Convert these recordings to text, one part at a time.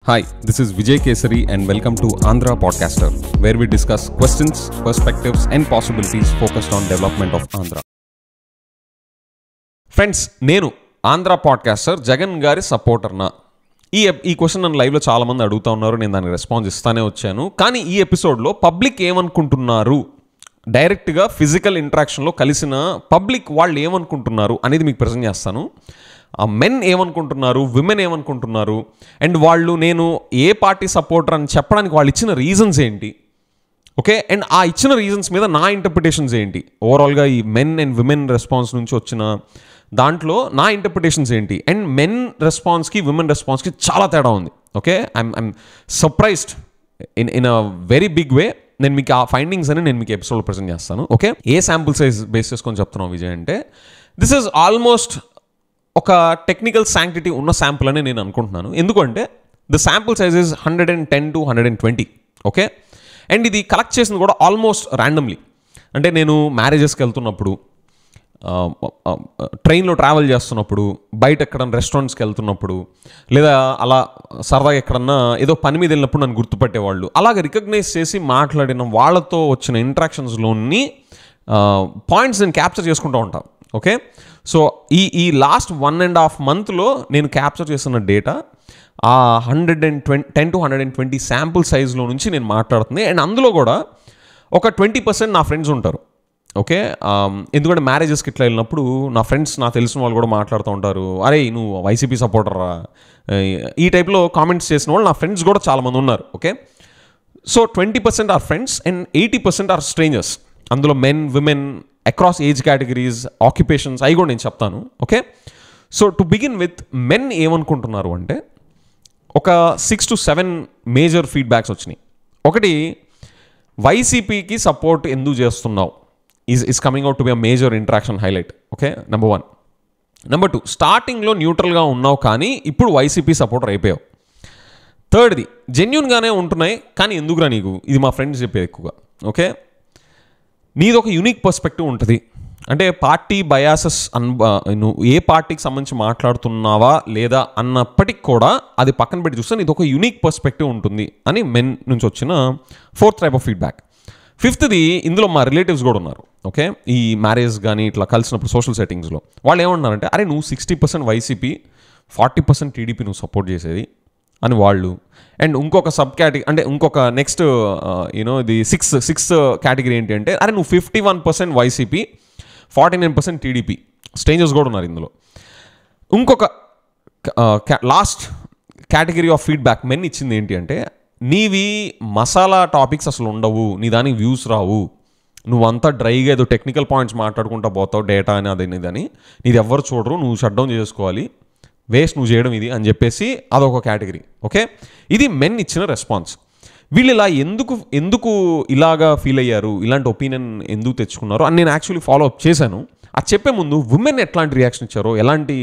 Hi, this is Vijay Kesari and welcome to Andhra Podcaster, where we discuss questions, perspectives and possibilities focused on development of Andhra. Friends, నేను Andhra podcaster Jagan గారి సపోర్టర్నా? ఈ question నన్ను లైవ్లో చాలామంది అడుగుతూ ఉన్నారు. నేను దానికి రెస్పాన్స్ ఇస్తానే వచ్చాను. కానీ ఈ ఎపిసోడ్లో పబ్లిక్ ఏమనుకుంటున్నారు, డైరెక్ట్గా ఫిజికల్ ఇంటరాక్షన్లో కలిసిన పబ్లిక్ వాళ్ళు ఏమనుకుంటున్నారు అనేది మీకు ప్రజెంట్ చేస్తాను. మెన్ ఏమనుకుంటున్నారు, విమెన్ ఏమనుకుంటున్నారు, అండ్ వాళ్ళు నేను ఏ పార్టీ సపోర్టర్ అని చెప్పడానికి వాళ్ళు ఇచ్చిన రీజన్స్ ఏంటి, ఓకే, అండ్ ఆ ఇచ్చిన రీజన్స్ మీద నా ఇంటర్ప్రిటేషన్స్ ఏంటి, ఓవరాల్గా ఈ మెన్ అండ్ విమెన్ రెస్పాన్స్ నుంచి వచ్చిన దాంట్లో నా ఇంటర్ప్రిటేషన్స్ ఏంటి, అండ్ మెన్ రెస్పాన్స్కి విమెన్ రెస్పాన్స్కి చాలా తేడా ఉంది. Okay, I'm surprised in a very big way. నేను మీకు ఆ ఫైండింగ్స్ అని నేను మీకు ఎపిసోడ్లో ప్రజెంట్ చేస్తాను. ఓకే, ఏ శాంపుల్ సైజ్ బేస్ చేసుకొని చెప్తున్నాం విజయ్ అంటే, దిస్ ఈజ్ ఆల్మోస్ట్ ఒక టెక్నికల్ శాంక్టిటీ ఉన్న శాంపుల్ అని నేను అనుకుంటున్నాను. ఎందుకంటే the sample size is 110 to 120. Okay, and ఇది కలెక్ట్ చేసింది కూడా ఆల్మోస్ట్ ర్యాండమ్లీ. అంటే నేను మ్యారేజెస్కి వెళ్తున్నప్పుడు, ట్రైన్లో ట్రావెల్ చేస్తున్నప్పుడు, బయట ఎక్కడన్నా రెస్టారెంట్స్కి వెళ్తున్నప్పుడు, లేదా అలా సరదాగా ఎక్కడన్నా ఏదో పని మీద వెళ్ళినప్పుడు నన్ను గుర్తుపట్టేవాళ్ళు, అలాగే రికగ్నైజ్ చేసి మాట్లాడిన వాళ్ళతో వచ్చిన ఇంటరాక్షన్స్లోని పాయింట్స్ నేను క్యాప్చర్ చేసుకుంటూ ఉంటాను. ఓకే, సో ఈ లాస్ట్ 1.5 monthలో నేను క్యాప్చర్ చేస్తున్న డేటా ఆ 110 to 120 శాంపుల్ సైజ్లో నుంచి నేను మాట్లాడుతుంది. అండ్ అందులో కూడా ఒక 20% నా ఫ్రెండ్స్ ఉంటారు. ఓకే, ఎందుకంటే మ్యారేజెస్కి ఇట్లా వెళ్ళినప్పుడు నా ఫ్రెండ్స్, నాకు తెలిసిన వాళ్ళు కూడా మాట్లాడుతూ ఉంటారు, అరే నువ్వు వైసీపీ సపోర్టరా, ఈ టైప్లో కామెంట్స్ చేసిన వాళ్ళు నా ఫ్రెండ్స్ కూడా చాలామంది ఉన్నారు. Okay, so 20% are friends and 80% are strangers. అందులో men, women, across age categories, occupations, అవి కూడా నేను చెప్తాను. Okay, so to begin with men ఏమనుకుంటున్నారు అంటే, ఒక 6 to 7 మేజర్ ఫీడ్బ్యాక్స్ వచ్చినాయి. ఒకటి, వైసీపీకి సపోర్ట్ ఎందుకు చేస్తున్నావు is coming out to be a major interaction highlight. Okay, number 1. Number 2, స్టార్టింగ్లో న్యూట్రల్గా ఉన్నావు కానీ ఇప్పుడు వైసీపీ సపోర్టర్ అయిపోయావు. థర్డ్ది, జెన్యూన్గానే ఉంటున్నాయి కానీ ఎందుకురా నీకు, ఇది మా ఫ్రెండ్స్ చెప్పేది ఎక్కువగా. ఓకే, నీది ఒక యూనిక్ పర్స్పెక్టివ్ ఉంటుంది. అంటే పార్టీ బయాసెస్ నువ్వు ఏ పార్టీకి సంబంధించి మాట్లాడుతున్నావా లేదా అన్నప్పటికి కూడా అది పక్కన పెట్టి చూస్తే నీది ఒక యూనిక్ పర్స్పెక్టివ్ ఉంటుంది అని మెన్ నుంచి వచ్చిన 4th టైప్ ఆఫ్ ఫీడ్బ్యాక్. 5థ్ది, ఇందులో మా రిలేటివ్స్ కూడా ఉన్నారు. ఓకే, ఈ మ్యారేజ్ కానీ ఇట్లా కలిసినప్పుడు సోషల్ సెట్టింగ్స్లో వాళ్ళు ఏమన్నారంటే, అరే నువ్వు 60% వైసీపీ, 40% టీడీపీ నువ్వు సపోర్ట్ చేసేది అని వాళ్ళు. అండ్ ఇంకొక సబ్ కేటగిరీ, అంటే ఇంకొక నెక్స్ట్ ఇది సిక్స్త్ కేటగిరీ ఏంటి అంటే, అరే నువ్వు 51% వైసీపీ, 49% టీడీపీ. స్ట్రేంజర్స్ కూడా ఉన్నారు ఇందులో. ఇంకొక last category of feedback men ఇచ్చింది ఏంటి అంటే, నీవి మసాలా టాపిక్స్ అసలు ఉండవు, నీ దానికి వ్యూస్ రావు, నువ్వంతా డ్రైగా ఏదో టెక్నికల్ పాయింట్స్ మాట్లాడుకుంటా పోతావు, డేటా అని అదని నీది ఎవ్వరు చూడరు, నువ్వు షట్ డౌన్ చేసుకోవాలి, వేస్ట్ నువ్వు చేయడం ఇది అని చెప్పేసి అదొక కేటగిరీ. ఓకే, ఇది మెన్ ఇచ్చిన రెస్పాన్స్. వీళ్ళు ఇలా ఎందుకు ఇలాగా ఫీల్ అయ్యారు, ఇలాంటి ఒపీనియన్ ఎందుకు తెచ్చుకున్నారు అని నేను యాక్చువల్లీ ఫాలో అప్ చేశాను. అది చెప్పే ముందు విమెన్ ఎట్లాంటి రియాక్షన్ ఇచ్చారో, ఎలాంటి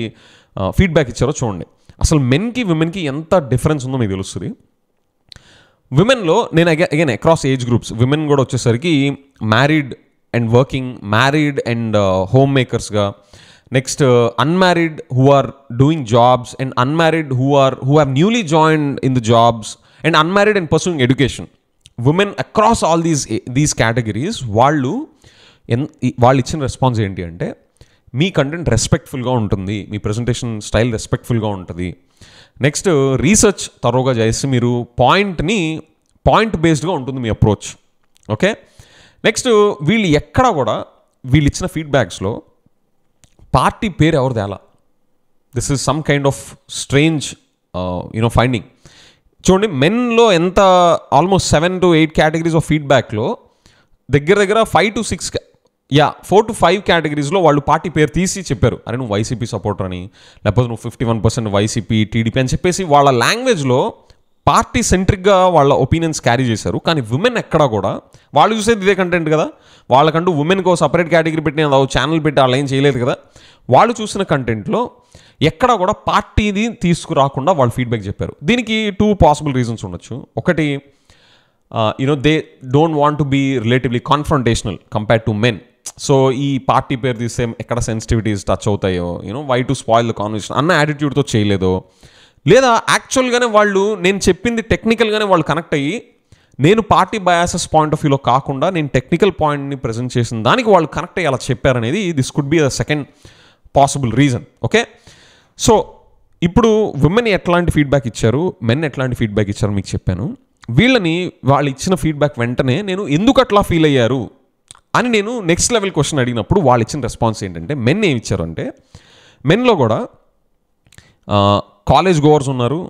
ఫీడ్బ్యాక్ ఇచ్చారో చూడండి. అసలు మెన్కి విమెన్కి ఎంత డిఫరెన్స్ ఉందో మీకు తెలుస్తుంది. విమెన్లో నేను again across age groups, women కూడా వచ్చేసరికి married and working, married and home మేకర్స్గా, next unmarried who are doing jobs, and unmarried who have newly joined in the jobs, and unmarried and pursuing education. Women across all these categories వాళ్ళు ఇచ్చిన response ఏంటి అంటే, మీ content రెస్పెక్ట్ఫుల్గా ఉంటుంది, మీ presentation style రెస్పెక్ట్ఫుల్గా ఉంటుంది, next research తరోగా చేసి మీరు point బేస్డ్గా ఉంటుంది మీ approach. Okay, next వీళ్ళు ఎక్కడ కూడా వీళ్ళు ఇచ్చిన ఫీడ్బ్యాక్స్లో పార్టీ పేరు ఎవరిది అలా, this is some kind of strange finding. చూడండి, మెన్లో ఎంత ఆల్మోస్ట్ 7 to 8 కేటగిరీస్ ఆఫ్ ఫీడ్బ్యాక్లో దగ్గర 4 to 5 కేటగిరీస్లో వాళ్ళు పార్టీ పేరు తీసి చెప్పారు, అరే నువ్వు వైసీపీ సపోర్టర్ అని, లేకపోతే నువ్వు 51% వైసీపీ, టీడీపీ అని చెప్పేసి వాళ్ళ లాంగ్వేజ్లో పార్టీ సెంట్రిక్గా వాళ్ళ ఒపీనియన్స్ క్యారీ చేశారు. కానీ విమెన్ ఎక్కడా కూడా, వాళ్ళు చూసేది ఇదే కంటెంట్ కదా, వాళ్ళకంటూ ఉమెన్కి ఒక సపరేట్ కేటగిరీ పెట్టి ఛానల్ పెట్టి వాళ్ళు ఏం చేయలేదు కదా, వాళ్ళు చూసిన కంటెంట్లో ఎక్కడా కూడా పార్టీది తీసుకురాకుండా వాళ్ళు ఫీడ్బ్యాక్ చెప్పారు. దీనికి 2 పాసిబుల్ రీజన్స్ ఉండొచ్చు. ఒకటి, they don't want to be relatively confrontational compared to men. So ఈ పార్టీ పేరు తీస్తే ఎక్కడ సెన్సిటివిటీస్ టచ్ అవుతాయో, why to spoil the conversation అన్న యాటిట్యూడ్తో చేయలేదో, లేదా యాక్చువల్గానే వాళ్ళు నేను చెప్పింది టెక్నికల్గానే వాళ్ళు కనెక్ట్ అయ్యి నేను పార్టీ బయాసెస్ పాయింట్ ఆఫ్ వ్యూలో కాకుండా నేను టెక్నికల్ పాయింట్ని ప్రజెంట్ చేసిన దానికి వాళ్ళు కనెక్ట్ అయ్యి అలా చెప్పారనేది this could be the second possible reason. Okay, so ఇప్పుడు విమెన్ ఎట్లాంటి ఫీడ్బ్యాక్ ఇచ్చారు, మెన్ ఎట్లాంటి ఫీడ్బ్యాక్ ఇచ్చారు మీకు చెప్పాను. వీళ్ళని వాళ్ళు ఇచ్చిన ఫీడ్బ్యాక్ వెంటనే నేను ఎందుకు అట్లా ఫీల్ అయ్యారు అని నేను నెక్స్ట్ లెవెల్ క్వశ్చన్ అడిగినప్పుడు వాళ్ళు ఇచ్చిన రెస్పాన్స్ ఏంటంటే, మెన్ ఏమి ఇచ్చారు అంటే, మెన్లో కూడా కాలేజ్ గోవర్స్ ఉన్నారు,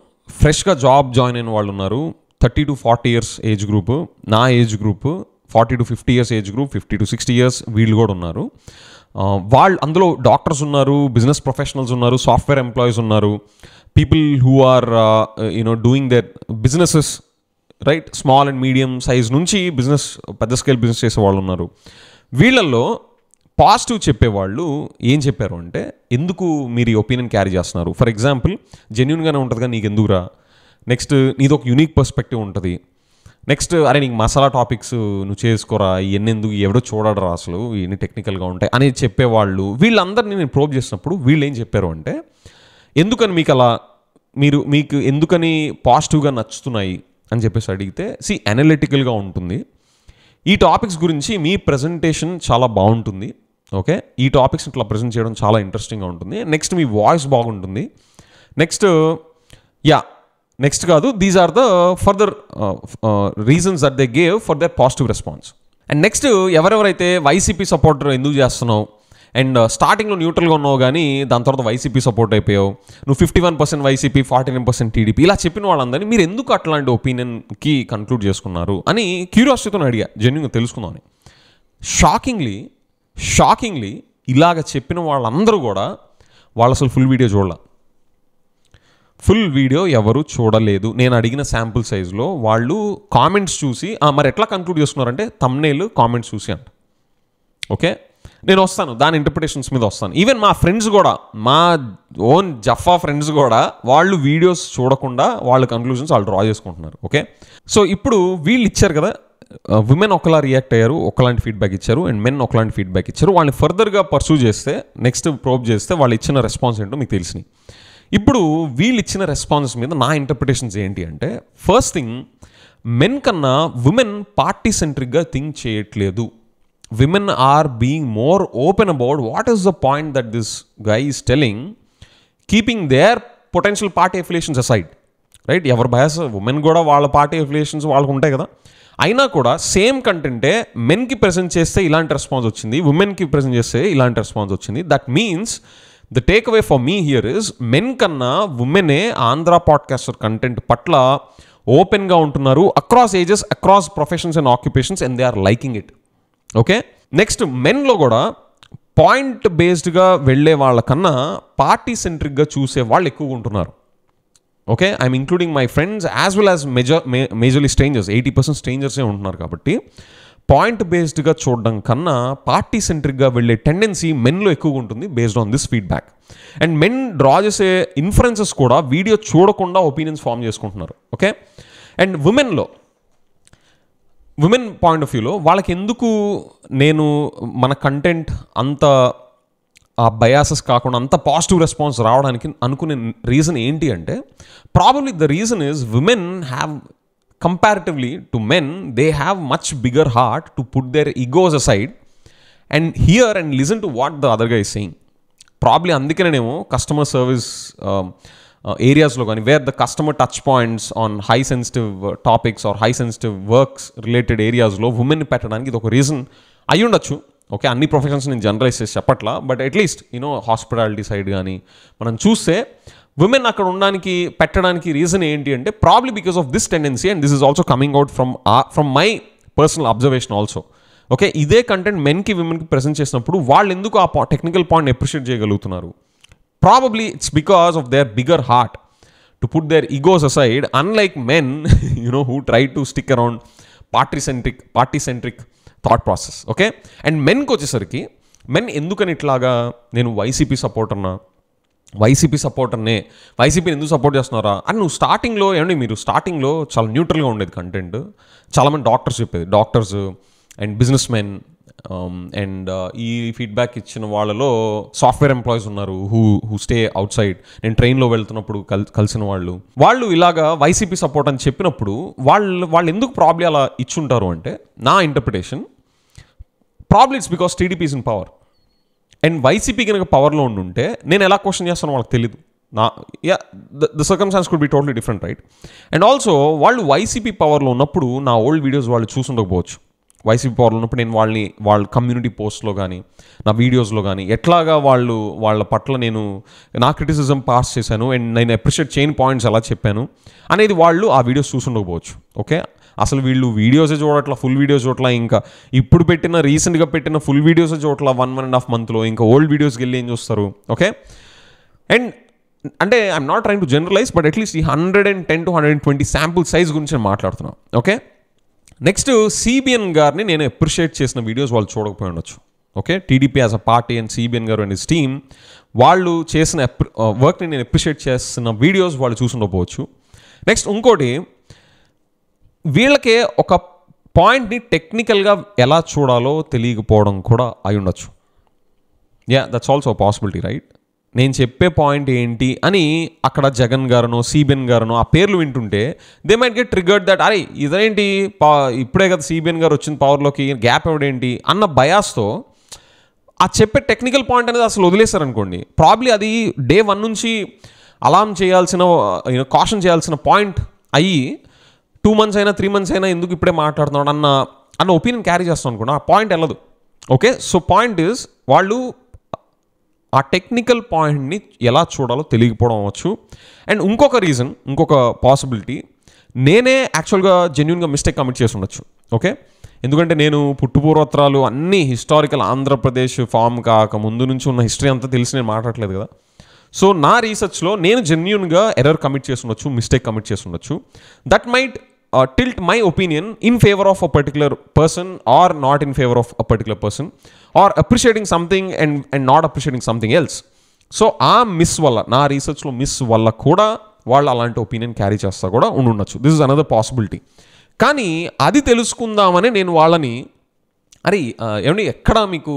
ఫ్రెష్గా జాబ్ జాయిన్ అయిన వాళ్ళు ఉన్నారు, 30 to 40 years ఏజ్ గ్రూపు, నా age group 40 to 50 years age group, 50 to 60 years వీళ్ళు కూడా ఉన్నారు. వాళ్ళు అందులో డాక్టర్స్ ఉన్నారు, బిజినెస్ ప్రొఫెషనల్స్ ఉన్నారు, సాఫ్ట్వేర్ ఎంప్లాయీస్ ఉన్నారు, people who are doing their businesses, right, small and medium size నుంచి బిజినెస్, పెద్ద స్కేల్ బిజినెస్ చేసే వాళ్ళు ఉన్నారు. వీళ్ళల్లో పాజిటివ్ చెప్పేవాళ్ళు ఏం చెప్పారు అంటే, ఎందుకు మీరు ఈ ఒపీనియన్ క్యారీ చేస్తున్నారు, ఫర్ ఎగ్జాంపుల్ జెన్యున్గానే ఉంటుంది కానీ నీకు ఎందుకురా, నెక్స్ట్ నీది ఒక యూనిక్ పర్స్పెక్టివ్ ఉంటుంది, నెక్స్ట్ అరే నీకు మసాలా టాపిక్స్ నువ్వు చేసుకోరా, ఇవన్నీ ఎందుకు, ఎవడో చూడడరా అసలు, ఇవన్నీ టెక్నికల్గా ఉంటాయి అనేది చెప్పేవాళ్ళు. వీళ్ళందరినీ నేను ప్రోబ్ చేసినప్పుడు వీళ్ళు ఏం చెప్పారు అంటే, ఎందుకని మీకు అలా, మీకు ఎందుకని పాజిటివ్గా నచ్చుతున్నాయి అని చెప్పేసి అడిగితే, అనలిటికల్గా ఉంటుంది, ఈ టాపిక్స్ గురించి మీ ప్రజెంటేషన్ చాలా బాగుంటుంది, ఓకే, ఈ టాపిక్స్ ఇట్లా ప్రజెంట్ చేయడం చాలా ఇంట్రెస్టింగ్గా ఉంటుంది, నెక్స్ట్ మీ వాయిస్ బాగుంటుంది, నెక్స్ట్ కాదు, these are the further reasons that they gave for their positive response. And next ఎవరెవరైతే వైసీపీ సపోర్టర్ ఎందుకు చేస్తున్నావు, అండ్ స్టార్టింగ్లో న్యూట్రల్గా ఉన్నావు కానీ దాని తర్వాత వైసీపీ సపోర్ట్ అయిపోయావు, నువ్వు 51% వైసీపీ 49% టీడీపీ, ఇలా చెప్పిన వాళ్ళందరినీ మీరు ఎందుకు అట్లాంటి ఒపీనియన్కి కన్క్లూడ్ చేసుకున్నారు అని క్యూరియాసిటీతో అడిగా, జెన్యున్గా తెలుసుకుందామని. షాకింగ్లీ ఇలాగ చెప్పిన వాళ్ళందరూ కూడా వాళ్ళు అసలు ఫుల్ వీడియో ఎవరు చూడలేదు. నేను అడిగిన శాంపుల్ సైజ్లో వాళ్ళు కామెంట్స్ చూసి మరి ఎట్లా కన్క్లూడ్ చేసుకున్నారంటే, థంబ్నెయిల్ కామెంట్స్ చూసి అంట. ఓకే, నేను వస్తాను దాని ఇంటర్ప్రిటేషన్స్ మీద వస్తాను. ఈవెన్ మా ఫ్రెండ్స్ కూడా, మా ఓన్ జఫా ఫ్రెండ్స్ కూడా వాళ్ళు వీడియోస్ చూడకుండా వాళ్ళ కన్క్లూజన్స్ వాళ్ళు డ్రా చేసుకుంటున్నారు. ఓకే, సో ఇప్పుడు వీళ్ళు ఇచ్చారు కదా, విమెన్ ఒకలా రియాక్ట్ అయ్యారు, ఒకలాంటి ఫీడ్బ్యాక్ ఇచ్చారు, అండ్ మెన్ ఒకలాంటి ఫీడ్బ్యాక్ ఇచ్చారు. వాళ్ళని ఫర్దర్గా పర్సూ చేస్తే, నెక్స్ట్ ప్రోబ్ చేస్తే వాళ్ళు ఇచ్చిన రెస్పాన్స్ ఏంటో మీకు తెలిసినాయి. ఇప్పుడు వీళ్ళు ఇచ్చిన రెస్పాన్స్ మీద నా ఇంటర్ప్రిటేషన్స్ ఏంటి అంటే, ఫస్ట్ థింగ్, మెన్ కన్నా విమెన్ పార్టీ సెంట్రిక్గా థింక్ చేయట్లేదు. Women are being more open about what is the point that this guy is telling, keeping their potential party affiliations aside, right. ఎవరి బయాస్, ఉమెన్ కూడా వాళ్ళ party affiliations వాళ్ళకు ఉంటాయి కదా, అయినా కూడా సేమ్ కంటెంటే మెన్కి ప్రెజెంట్ చేస్తే ఇలాంటి రెస్పాన్స్ వచ్చింది, ఉమెన్కి ప్రెజెంట్ చేస్తే ఇలాంటి రెస్పాన్స్ వచ్చింది. That means the takeaway for me here is, men కన్నా ఉమెనే ఆంధ్ర పాడ్కాస్టర్ కంటెంట్ పట్ల ఓపెన్గా ఉంటున్నారు, across ages, across professions and occupations, and they are liking it. Okay, next మెన్లో కూడా పాయింట్ బేస్డ్గా వెళ్ళే వాళ్ళకన్నా పార్టీ సెంట్రిక్గా చూసే వాళ్ళు ఎక్కువగా ఉంటున్నారు. Okay, I'm including my friends as well as majorly strangers, 80% స్ట్రేంజర్సే ఉంటున్నారు. కాబట్టి పాయింట్ బేస్డ్గా చూడడం కన్నా పార్టీ సెంట్రిక్గా వెళ్ళే టెండెన్సీ మెన్లో ఎక్కువగా ఉంటుంది based on this feedback. And men draw చేసే ఇన్ఫరెన్సెస్ కూడా వీడియో చూడకుండా ఒపీనియన్స్ ఫామ్ చేసుకుంటున్నారు. Okay, and women point of వ్యూలో వాళ్ళకి ఎందుకు నేను మన కంటెంట్ అంత బయాసెస్ కాకుండా అంత పాజిటివ్ రెస్పాన్స్ రావడానికి అనుకునే రీజన్ ఏంటి అంటే, probably the reason is women have comparatively to men, they have much bigger heart to put their egos aside and hear and listen to what the other guy is saying. Probably అందుకేనేమో customer service ఏరియాస్లో కానీ, where the customer touch points on high sensitive topics are high sensitive works related ఏరియాస్లో women పెట్టడానికి ఇది ఒక reason అయి ఉండొచ్చు. Okay, అన్ని ప్రొఫెషన్స్ నేను జనరలైజ్ చేసి చెప్పట్లా, బట్ అట్లీస్ట్ హాస్పిటాలిటీ సైడ్ కానీ మనం చూస్తే విమెన్ అక్కడ ఉండడానికి పెట్టడానికి రీజన్ ఏంటి అంటే, probably because of this tendency, and this is also coming out from my personal observation also. Okay, ఇదే కంటెంట్ మెన్కి విమెన్కి ప్రెజెంట్ చేసినప్పుడు వాళ్ళు ఎందుకు ఆ టెక్నికల్ పాయింట్ అప్రిషియేట్ చేయగలుగుతున్నారు? Probably it's because of their bigger heart to put their egos aside, unlike men who try to stick around party centric thought process. Okay, and మెన్కి వచ్చేసరికి, మెన్ ఎందుకని ఇట్లాగా నేను వైసీపీ సపోర్టర్ని ఎందుకు సపోర్ట్ చేస్తున్నారా అని నువ్వు స్టార్టింగ్లో మీరు స్టార్టింగ్లో చాలా న్యూట్రల్గా ఉండేది కంటెంట్, చాలామంది డాక్టర్స్ చెప్పేది, doctors and business men and ఈ ఫీడ్బ్యాక్ ఇచ్చిన వాళ్ళలో సాఫ్ట్వేర్ ఎంప్లాయీస్ ఉన్నారు హూ స్టే అవుట్ సైడ్. నేను ట్రైన్లో వెళ్తున్నప్పుడు కలిసిన వాళ్ళు ఇలాగా వైసీపీ సపోర్ట్ అని చెప్పినప్పుడు వాళ్ళు ఎందుకు ప్రాబ్లీ అలా ఇచ్చుంటారు అంటే, నా interpretation probably it's because TDP is in power. And YCP కనుక పవర్లో ఉండుంటే నేను ఎలా క్వశ్చన్ చేస్తానో వాళ్ళకి తెలీదు. The circumstances could be totally different, right? And also వాళ్ళు వైసీపీ పవర్లో ఉన్నప్పుడు నా ఓల్డ్ వీడియోస్ వాళ్ళు చూసుండకపోవచ్చు. వైసీపీ పవర్లో ఉన్నప్పుడు నేను వాళ్ళ కమ్యూనిటీ పోస్ట్లో కానీ నా వీడియోస్లో కానీ ఎట్లాగా వాళ్ళ పట్ల నేను నా క్రిటిసిజం పాస్ చేశాను అండ్ నేను అప్రిషియేట్ చేయని పాయింట్స్ ఎలా చెప్పాను అనేది వాళ్ళు ఆ వీడియోస్ చూసుండకపోవచ్చు. ఓకే, అసలు వీళ్ళు వీడియోసే చూడట్లా, ఫుల్ వీడియోస్ చూడట్లా, ఇంకా ఇప్పుడు రీసెంట్గా పెట్టిన ఫుల్ వీడియోసే చూడట్లా 1.5 monthలో, ఇంకా ఓల్డ్ వీడియోస్కి వెళ్ళి ఏం చూస్తారు? ఓకే, అండ్ అంటే I'm not trying to generalize, but at least ఈ 110 to 120 శాంపుల్ సైజ్ గురించి నేను మాట్లాడుతున్నాను. ఓకే, నెక్స్ట్ సిబిఎన్ గారిని నేను అప్రిషియేట్ చేసిన వీడియోస్ వాళ్ళు చూడకపోయి ఉండొచ్చు. Okay, TDP as a party and CBN గారు అండ్ హిస్ టీమ్ వాళ్ళు చేసిన వర్క్ని నేను అప్రిషియేట్ చేసిన వీడియోస్ వాళ్ళు చూసుండకపోవచ్చు. నెక్స్ట్ ఇంకోటి, వీళ్ళకే ఒక పాయింట్ని టెక్నికల్గా ఎలా చూడాలో తెలియకపోవడం కూడా అయి ఉండొచ్చు. That's also possibility, right? నేను చెప్పే పాయింట్ ఏంటి అని అక్కడ జగన్ గారునో సిబిఎన్ గారునో ఆ పేర్లు వింటుంటే they might get triggered that అరే ఇదేంటి ఇప్పుడే కదా సిబిఎన్ గారు వచ్చిన పవర్లోకి, గ్యాప్ ఎవడేంటి అన్న బయాస్తో ఆ చెప్పే టెక్నికల్ పాయింట్ అనేది అసలు వదిలేశారనుకోండి, ప్రాబ్లీ అది డే 1 నుంచి అలారం చేయాల్సిన కాషన్ చేయాల్సిన పాయింట్ అయ్యి 2 months అయినా 3 months అయినా ఎందుకు ఇప్పుడే మాట్లాడుతున్నాడు అన్న ఒపీనియన్ క్యారీ చేస్తాం అనుకోండి, ఆ పాయింట్ వెళ్ళదు. ఓకే, సో పాయింట్ ఈజ్ వాళ్ళు ఆ టెక్నికల్ పాయింట్ని ఎలా చూడాలో తెలియకపోవడం అవ్వచ్చు. అండ్ ఇంకొక పాసిబిలిటీ, నేనే యాక్చువల్గా జెన్యున్గా మిస్టేక్ కమిట్ చేసి ఉండొచ్చు. ఓకే, ఎందుకంటే నేను పుట్టుపూర్వత్రాలు అన్నీ హిస్టారికల్ ఆంధ్రప్రదేశ్ ఫామ్ కాక ముందు నుంచి ఉన్న హిస్టరీ అంతా తెలిసి నేను మాట్లాడలేదు కదా. సో నా రీసెర్చ్లో నేను జెన్యున్గా ఎర్రర్ కమిట్ చేసి ఉండొచ్చు, మిస్టేక్ కమిట్ చేసి ఉండొచ్చు. That might tilt my opinion in favor of a particular person or not in favor of a particular person, or appreciating something and not appreciating something else. So ఆ miss వల్ల, నా రీసెర్చ్లో miss వల్ల కూడా వాళ్ళు అలాంటి opinion carry చేస్తా కూడా ఉండొచ్చు. This is another possibility. కానీ అది తెలుసుకుందామని నేను వాళ్ళని అరే ఏమండి ఎక్కడ మీకు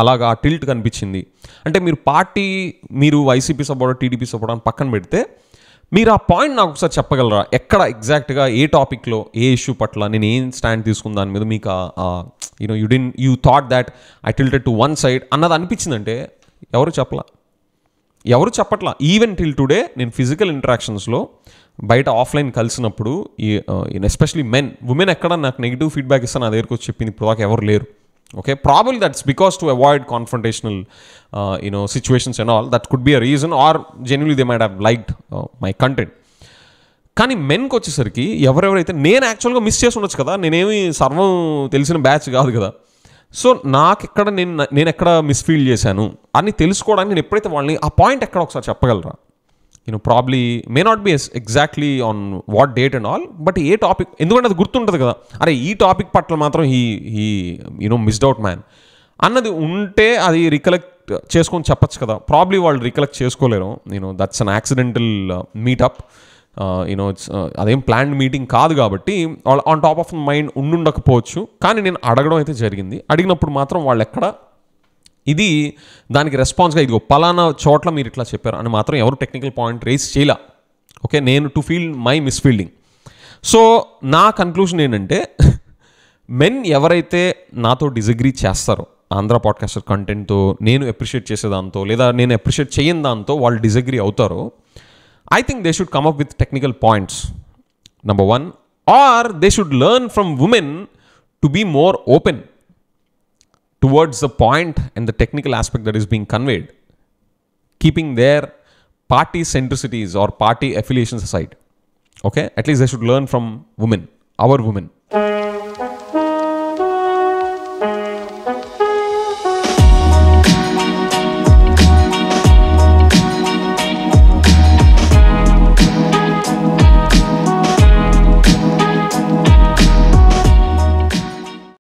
అలాగా టిల్ట్ కనిపించింది అంటే, మీరు వైసీపీ సపోర్ట్ టీడీపీ సపోర్ట్ అని పక్కన పెడితే మీరు ఆ పాయింట్ నాకు ఒకసారి చెప్పగలరా? ఎక్కడ ఎగ్జాక్ట్గా ఏ టాపిక్లో ఏ ఇష్యూ పట్ల నేను ఏం స్టాండ్ తీసుకున్న దాని మీద మీకు you thought that I tilted to one side అన్నది అనిపించిందంటే ఎవరు చెప్పట్లా. ఈవెన్ టిల్ టుడే నేను ఫిజికల్ ఇంటరాక్షన్స్లో బయట ఆఫ్లైన్ కలిసినప్పుడు ఎస్పెషలీ ఉమెన్ ఎక్కడ నాకు నెగిటివ్ ఫీడ్బ్యాక్ ఇస్తాను నా దగ్గరకు వచ్చి చెప్పింది ఇప్పుడు దాకా ఎవరు లేరు. Okay, probably that's because to avoid confrontational situations and all, that could be a reason, or genuinely they might have liked my content. కానీ మెన్కి వచ్చేసరికి ఎవరెవరైతే నేను యాక్చువల్గా మిస్ చేసి ఉండొచ్చు కదా, నేనేమి సర్వం తెలిసిన బ్యాచ్ కాదు కదా. సో నాకెక్కడ నేను ఎక్కడ మిస్ఫీల్ చేశాను అని తెలుసుకోవడానికి నేను ఎప్పుడైతే వాళ్ళని ఆ పాయింట్ ఎక్కడ ఒకసారి చెప్పగలరా, probably may not be exactly on what date and all, but A topic, ఎందుకంటే అది గుర్తుంటుంది కదా, అరే ఈ టాపిక్ పట్ల మాత్రం హీ మిస్డ్ అవుట్ మ్యాన్ అన్నది ఉంటే అది రికలెక్ట్ చేసుకొని చెప్పచ్చు కదా. ప్రాబ్లీ వాళ్ళు రికలెక్ట్ చేసుకోలేరు. దట్స్ అన్ యాక్సిడెంటల్ మీటప్, అదేం ప్లాన్డ్ మీటింగ్ కాదు కాబట్టి వాళ్ళు ఆన్ టాప్ ఆఫ్ మైండ్ ఉండకపోవచ్చు. కానీ నేను అడగడం అయితే జరిగింది. అడిగినప్పుడు మాత్రం వాళ్ళు ఎక్కడ ఇది దానికి రెస్పాన్స్గా ఇదిగో పలానా చోట్ల మీరు ఇట్లా చెప్పారు అని మాత్రం ఎవరు టెక్నికల్ పాయింట్ రేస్ చేయలే. ఓకే, నేను టు ఫీల్ మై మిస్ఫీల్డింగ్. సో నా కన్క్లూషన్ ఏంటంటే మెన్ ఎవరైతే నాతో డిజగ్రీ చేస్తారో ఆంధ్ర పాడ్కాస్టర్ కంటెంట్తో, నేను అప్రిషియేట్ చేసేదాంతో లేదా నేను అప్రిషియేట్ చేయని దాంతో వాళ్ళు డిజగ్రీ అవుతారో, I think they should come up with technical points, number 1, or they should learn from women to be more open towards the point and the technical aspect that is being conveyed, keeping their party centricities or party affiliations aside. Okay, at least they should learn from women, our women.